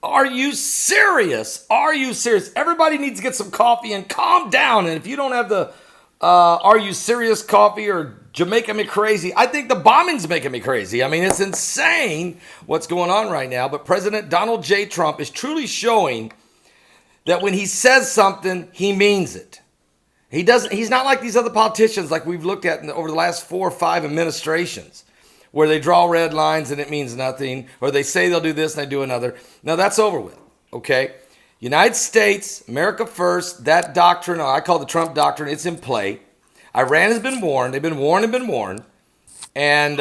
Are you serious? Are you serious? Everybody needs to get some coffee and calm down. And if you don't have the Are You Serious coffee or Jamaica me crazy, I think the bombing's making me crazy. I mean, it's insane what's going on right now. But President Donald J. Trump is truly showing that when he says something, he means it. He's not like these other politicians like we've looked at over the last 4 or 5 administrations, where they draw red lines and it means nothing, or they say they'll do this and they do another. Now that's over with, okay? United States, America first, that doctrine, I call it the Trump doctrine, it's in play. Iran has been warned. They've been warned and been warned. And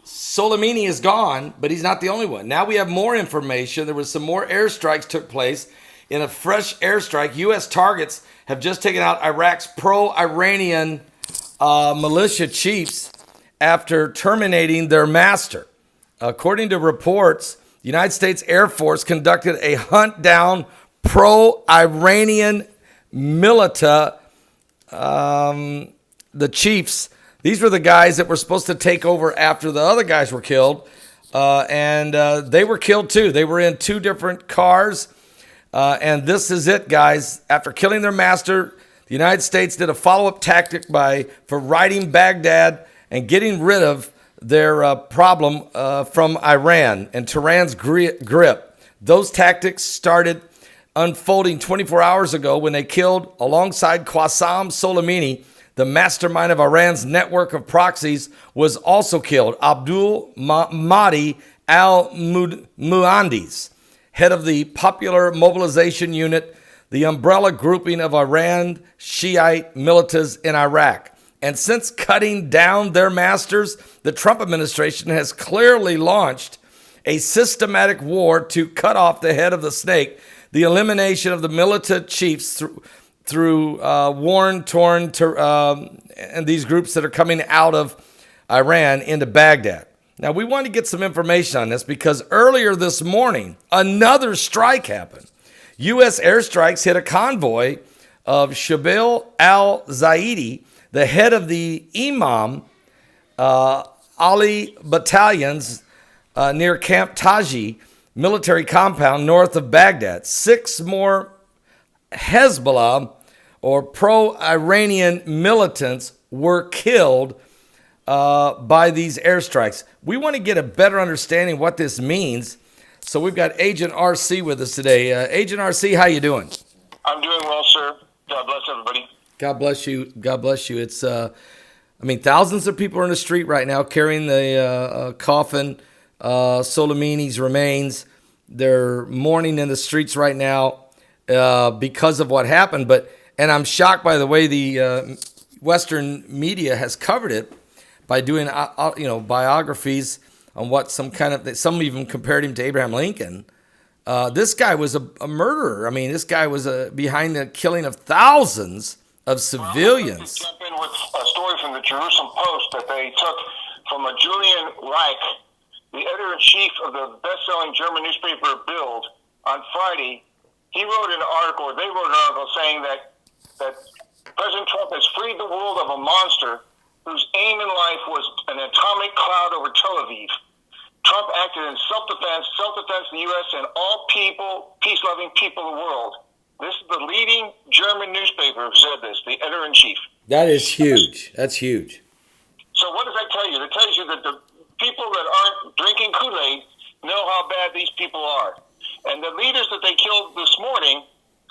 Soleimani is gone, but he's not the only one. Now we have more information. There was some more airstrikes took place. In a fresh airstrike, U.S. targets have just taken out Iraq's pro-Iranian militia chiefs after terminating their master. According to reports, the United States Air Force conducted a hunt down pro-Iranian militia, the chiefs. These were the guys that were supposed to take over after the other guys were killed, and they were killed too. They were in 2 different cars, and this is it, guys. After killing their master, the United States did a follow-up tactic for riding Baghdad and getting rid of their problem from Iran and Tehran's grip. Those tactics started unfolding 24 hours ago when they killed, alongside Qasem Soleimani, the mastermind of Iran's network of proxies, was also killed. Abdul Mahdi al-Muhandis, head of the Popular Mobilization Unit, the umbrella grouping of Iran Shiite militants in Iraq. And since cutting down their masters, the Trump administration has clearly launched a systematic war to cut off the head of the snake, the elimination of the militant chiefs through torn, and these groups that are coming out of Iran into Baghdad. Now, we want to get some information on this because earlier this morning, another strike happened. U.S. airstrikes hit a convoy of Shabil al-Zaidi, the head of the Imam Ali battalions near Camp Taji military compound north of Baghdad. 6 more Hezbollah or pro-Iranian militants were killed by these airstrikes. We want to get a better understanding of what this means. So we've got Agent RC with us today. Agent RC, how you doing? I'm doing well, sir. God bless everybody. God bless you. God bless you. It's, thousands of people are in the street right now carrying the coffin, Soleimani's remains. They're mourning in the streets right now because of what happened. And I'm shocked by the way the Western media has covered it by doing, biographies on what some even compared him to Abraham Lincoln. This guy was a murderer. I mean, this guy was behind the killing of thousands of civilians. I'd like to jump in with a story from the Jerusalem Post that they took from a Julian Reich, the editor-in-chief of the best-selling German newspaper Bild, on Friday. They wrote an article saying that President Trump has freed the world of a monster whose aim in life was an atomic cloud over Tel Aviv. Trump acted in self-defense the U.S. and all people, peace-loving people of the world. This is the leading German newspaper who said this, the editor-in-chief. That is huge. That's huge. So what does that tell you? It tells you that the people that aren't drinking Kool-Aid know how bad these people are. And the leaders that they killed this morning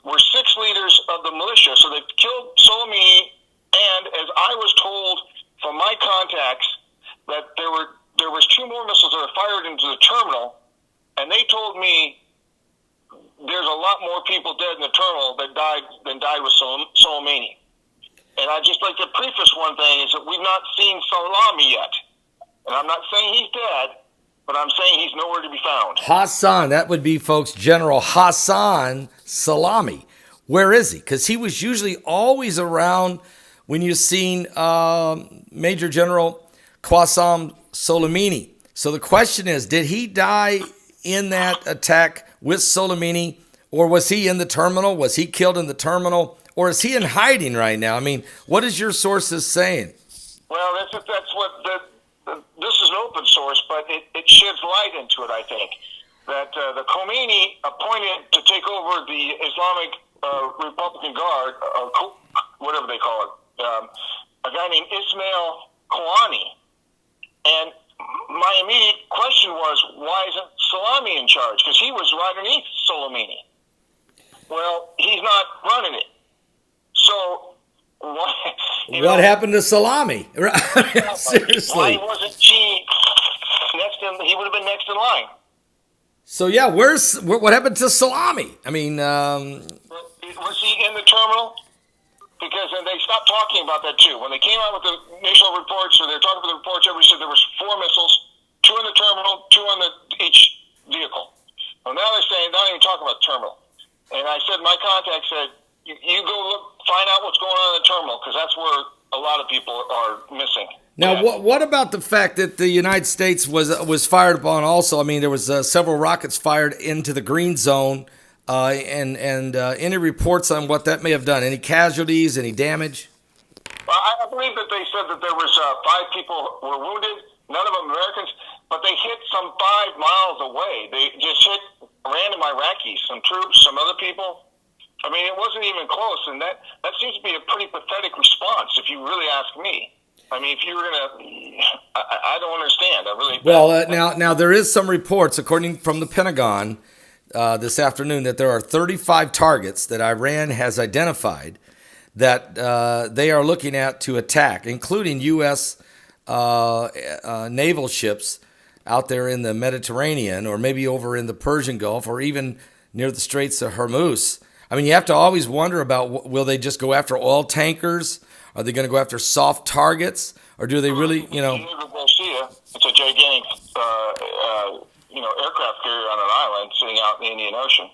were 6 leaders of the militia. So they killed Soleimani, and as I was told from my contacts, that there was 2 more missiles that were fired into the terminal, and they told me there's a lot more people dead in the terminal than died with Soleimani. And I'd just like to preface one thing, is that we've not seen Salami yet. And I'm not saying he's dead, but I'm saying he's nowhere to be found. Hassan, that would be, folks, General Hassan Salami. Where is he? Because he was usually always around when you've seen Major General Qasem Soleimani. So the question is, did he die in that attack with Soleimani, or was he in the terminal? Was he killed in the terminal, or is he in hiding right now? I mean, what is your sources saying? Well, that's what this is an open source, but it sheds light into it, I think. that the Khomeini appointed to take over the Islamic Republican Guard, whatever they call it, a guy named Ismail Kouani. And my immediate question was, why isn't Salami in charge? Because he was right underneath Soleimani. Well, he's not running it. So, what happened to Salami? Seriously. Why wasn't he next in? He would have been next in line. So yeah, what happened to Salami? I mean, was he in the terminal? Because then they stopped talking about that too. When they came out with the initial reports, or they were talking about the reports, everybody said there was 4 missiles, 2 in the terminal, 2 on each vehicle. Well, now they're saying, not even talking about the terminal. And I said, my contact said, you go look, find out what's going on in the terminal, because that's where a lot of people are missing. Now, what about the fact that the United States was fired upon also? I mean, there was several rockets fired into the green zone, and any reports on what that may have done? Any casualties, any damage? Well, I believe that they said that there was 5 people were wounded, none of them Americans, but they hit some 5 miles away. They just hit random Iraqis, some troops, some other people. I mean, it wasn't even close, and that seems to be a pretty pathetic response, if you really ask me. I mean, if you were going to, I don't understand. I really. Well, now there is some reports, according from the Pentagon, this afternoon, that there are 35 targets that Iran has identified that they are looking at to attack, including U.S. Naval ships out there in the Mediterranean, or maybe over in the Persian Gulf, or even near the Straits of Hormuz. I mean, you have to always wonder about, will they just go after oil tankers? Are they going to go after soft targets? Or do they really, It's a gigantic, aircraft carrier on an island sitting out in the Indian Ocean.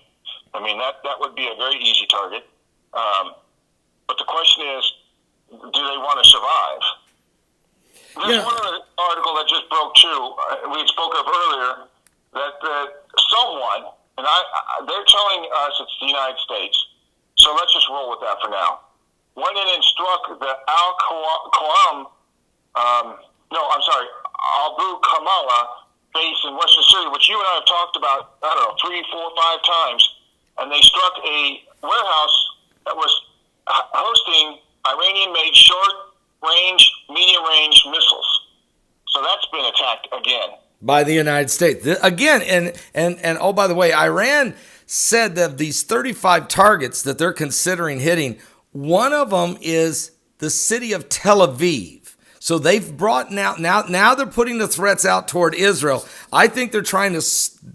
I mean, that would be a very easy target. But the question is, do they want to survive? There's one other article that just broke too. We spoke of earlier that someone, and they're telling us it's the United States. So let's just roll with that for now. Went in and struck the Abu Kamala base in Western Syria, which you and I have talked about, 3, 4, 5 times. And they struck a warehouse that was hosting Iranian-made short-range, medium-range missiles. So that's been attacked again. By the United States. Again, and oh, by the way, Iran said that these 35 targets that they're considering hitting, one of them is the city of Tel Aviv. So they've brought now they're putting the threats out toward Israel. I think they're trying to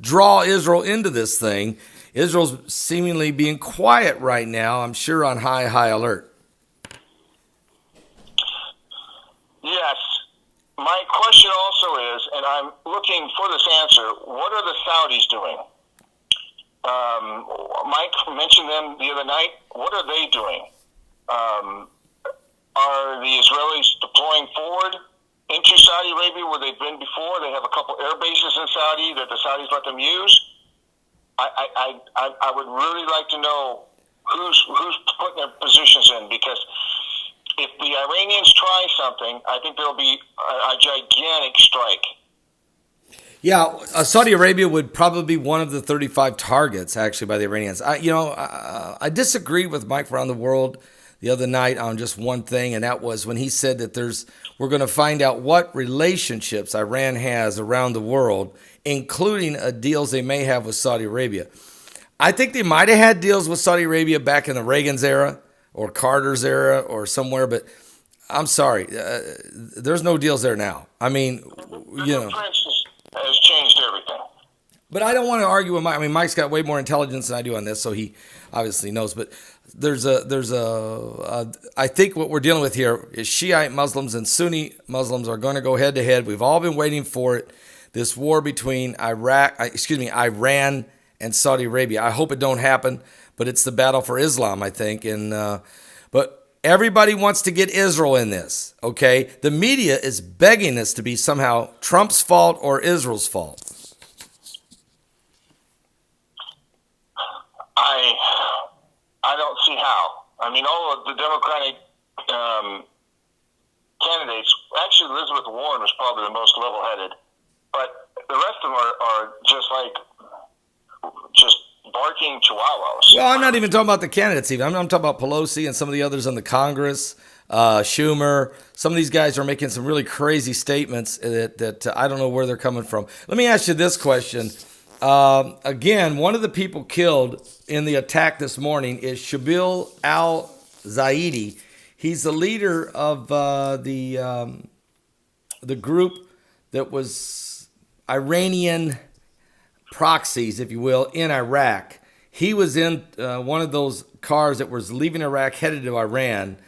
draw Israel into this thing. Israel's seemingly being quiet right now, I'm sure on high alert. Yes. My question also is, and I'm looking for this answer, what are the Saudis doing? Mike mentioned them the other night. What are they doing? Are the Israelis deploying forward into Saudi Arabia where they've been before? They have a couple air bases in Saudi that the Saudis let them use. I would really like to know who's putting their positions in, because if the Iranians try something, I think there'll be a gigantic strike. Yeah, Saudi Arabia would probably be one of the 35 targets, actually, by the Iranians. I disagreed with Mike Around the World the other night on just one thing, and that was when he said that we're going to find out what relationships Iran has around the world, including deals they may have with Saudi Arabia. I think they might have had deals with Saudi Arabia back in the Reagan's era or Carter's era or somewhere, but I'm sorry, there's no deals there now. I mean, The Prince has changed everything. But I don't want to argue with Mike. I mean, Mike's got way more intelligence than I do on this, so he obviously knows. But I think what we're dealing with here is Shiite Muslims and Sunni Muslims are going to go head to head. We've all been waiting for it. This war between Iran and Saudi Arabia. I hope it don't happen, but it's the battle for Islam, I think. But everybody wants to get Israel in this. Okay, the media is begging this to be somehow Trump's fault or Israel's fault. I don't see how. I mean, all of the Democratic candidates, actually Elizabeth Warren was probably the most level-headed, but the rest of them are just like barking chihuahuas. Well, I'm not even talking about the candidates even. I'm talking about Pelosi and some of the others in the Congress, Schumer. Some of these guys are making some really crazy statements that I don't know where they're coming from. Let me ask you this question. Again, one of the people killed in the attack this morning is Shabil al-Zaidi. He's the leader of the group that was Iranian proxies, if you will, in Iraq. He was in one of those cars that was leaving Iraq, headed to Iran.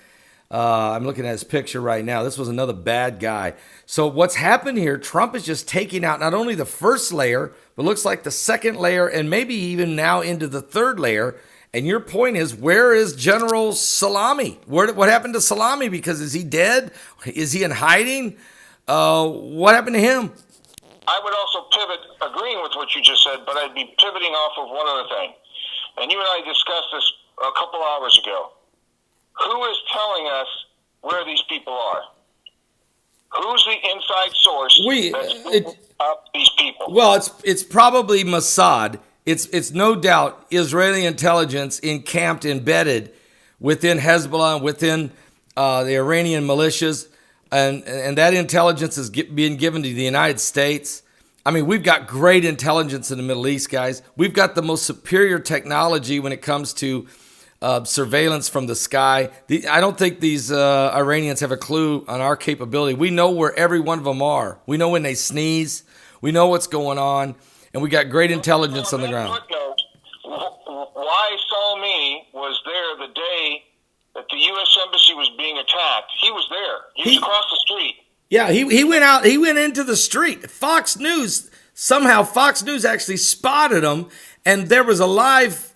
I'm looking at his picture right now. This was another bad guy. So what's happened here, Trump is just taking out not only the first layer, but looks like the second layer and maybe even now into the third layer. And your point is, where is General Salami? What happened to Salami? Because is he dead? Is he in hiding? What happened to him? I would also pivot, agreeing with what you just said, but I'd be pivoting off of one other thing. And you and I discussed this a couple hours ago. Who is telling us where these people are? Who's the inside source that's up these people? Well, it's probably Mossad. It's no doubt Israeli intelligence encamped, embedded within Hezbollah, within the Iranian militias, and that intelligence is being given to the United States. I mean, we've got great intelligence in the Middle East, guys. We've got the most superior technology when it comes to surveillance from the sky. I don't think these Iranians have a clue on our capability. We know where every one of them are. We know when they sneeze. We know what's going on. And we got great intelligence on the ground. Footnote, why Soleimani was there the day that the U.S. Embassy was being attacked. He was there. He was across the street. Yeah, he went out. He went into the street. Fox News actually spotted him, and there was a live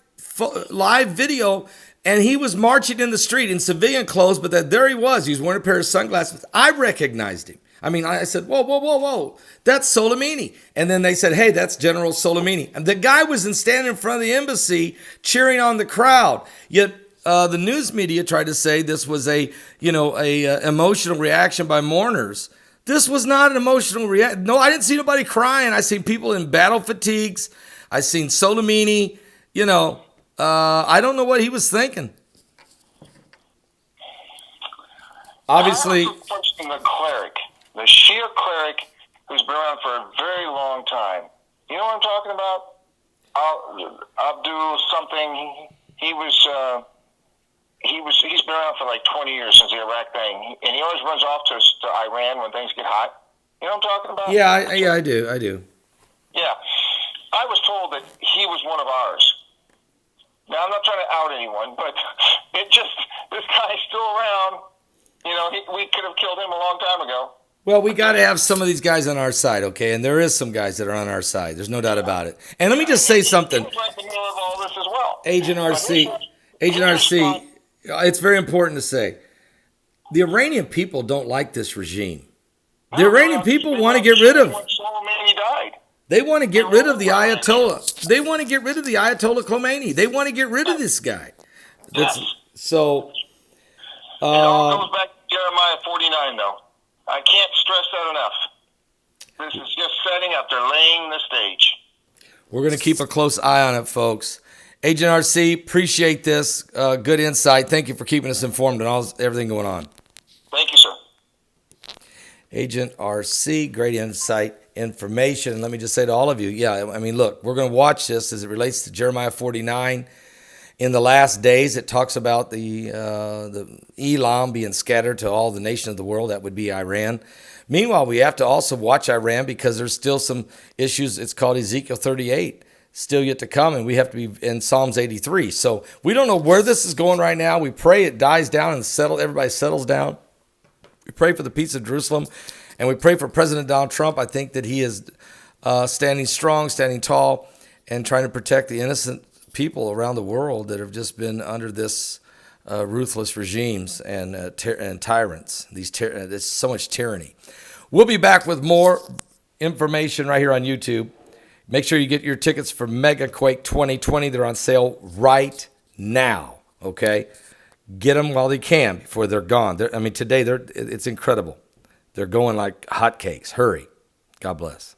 video, and he was marching in the street in civilian clothes, but there he was. He was wearing a pair of sunglasses. I recognized him. I mean, I said, whoa, that's Soleimani. And then they said, hey, that's General Soleimani. And the guy was standing in front of the embassy cheering on the crowd. Yet the news media tried to say this was a emotional reaction by mourners. This was not an emotional reaction. No, I didn't see nobody crying. I seen people in battle fatigues. I seen Soleimani, I don't know what he was thinking. Obviously, the cleric, the Shia cleric, who's been around for a very long time. You know what I'm talking about? Abdul something. He's been around for like 20 years since the Iraq thing, and he always runs off to Iran when things get hot. You know what I'm talking about? Yeah, I do. Yeah, I was told that he was one of ours. Now I'm not trying to out anyone, but this guy's still around. We could have killed him a long time ago. Well, we got to have some of these guys on our side, okay? And there is some guys that are on our side. There's no doubt about it. And let me just say something. He was right in the middle of all this as well. Agent RC, it's very important to say, the Iranian people don't like this regime. The Iranian people want to get rid of. Soleimani died. They want to get rid of the Ayatollah. They want to get rid of the Ayatollah Khomeini. They want to get rid of this guy. So. It all goes back to Jeremiah 49, though. I can't stress that enough. This is just setting up. They're laying the stage. We're going to keep a close eye on it, folks. Agent RC, appreciate this. Good insight. Thank you for keeping us informed on everything going on. Thank you, sir. Agent RC, great insight, information. And let me just say to all of you, look, we're going to watch this as it relates to Jeremiah 49. In the last days, it talks about the Elam being scattered to all the nations of the world. That would be Iran. Meanwhile, we have to also watch Iran because there's still some issues. It's called Ezekiel 38, still yet to come, and we have to be in Psalms 83. So we don't know where this is going right now. We pray it dies down and everybody settles down. We pray for the peace of Jerusalem, and we pray for President Donald Trump. I think that he is standing strong, standing tall, and trying to protect the innocent people around the world that have just been under this ruthless regimes and tyrants. There's so much tyranny. We'll be back with more information right here on YouTube. Make sure you get your tickets for Mega Quake 2020. They're on sale right now, okay? Get them while they can before they're gone. Today it's incredible. They're going like hotcakes. Hurry. God bless.